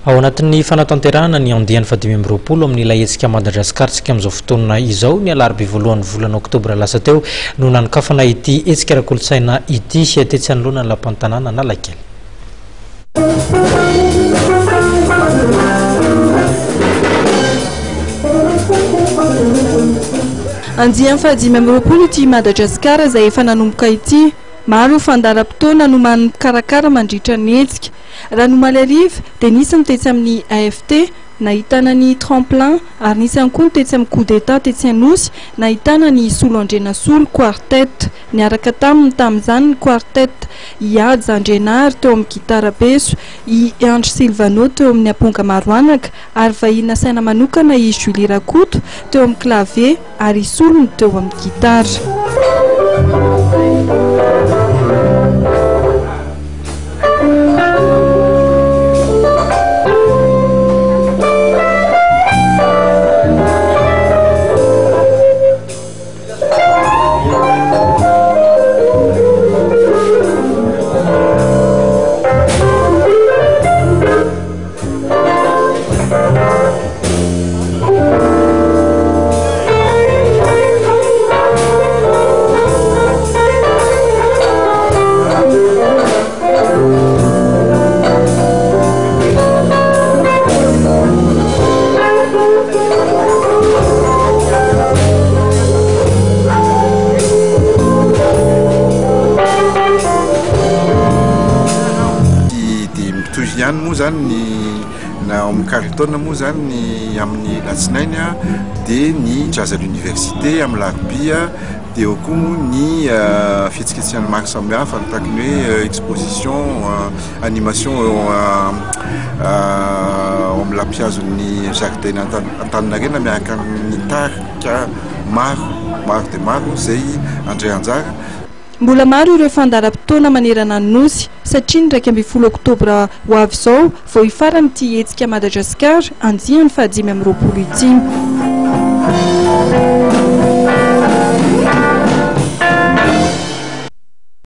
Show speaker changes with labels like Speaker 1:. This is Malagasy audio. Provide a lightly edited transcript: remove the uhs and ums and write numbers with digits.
Speaker 1: ao anatin'ny fanatanterahana ny andiany fadimy amby roapolo amin'ilay hetsika Madagasikara tsika amin'izao fotoana izao ny alarobia voalohan'ny volana oktobra lasa teo no nanikafana ity hetsika ara-kolotsaina ity sy atetsy anoloana ny lampantanàna Analakely.
Speaker 2: Andiany fadimy amby roapolo ity Madagasikara izay efa nanomboka ity. Maro fandaharam-potoana no mikarakara mandritra ny hetsika. Raha no malariva dia nisy mitetsy amin'ny AFT, nahitana ny tremplin, ary nisy ihany koa mitetsy amin'ny coup d'état tetsy Anosy, nahitana ny Solo Andrenasolo quartet. Niaraka tamin'izany ny quartet i Ady Andrenary teo amin'ny gitara beso, i Andry Silvano teo amin'ny aponga Maroanaka, ary vahiny saina manokana i Julie Rakoto teo amin'ny clavier, ary Solony teo amin'ny gitara.
Speaker 3: Moa zany na mikaritona moa zany amin'ny latsinainy dia ny jazz à l'université amin'ny larobia dia eo koa ny fihetsiketsehana maro samihafa tahaka ny hoe exposition animation amin'ny lampiazon'ny jardin Antaninarenina miaraka amin'ny tarika maro dia maro izay andray anjara.
Speaker 2: Mbola maro ireo fandaharam-potoana manerana ny nosy satria ny 20 oktobra ho avy izao vao hifarana ity hetsika Madagasikara andiany fadimy amby roapolo ity.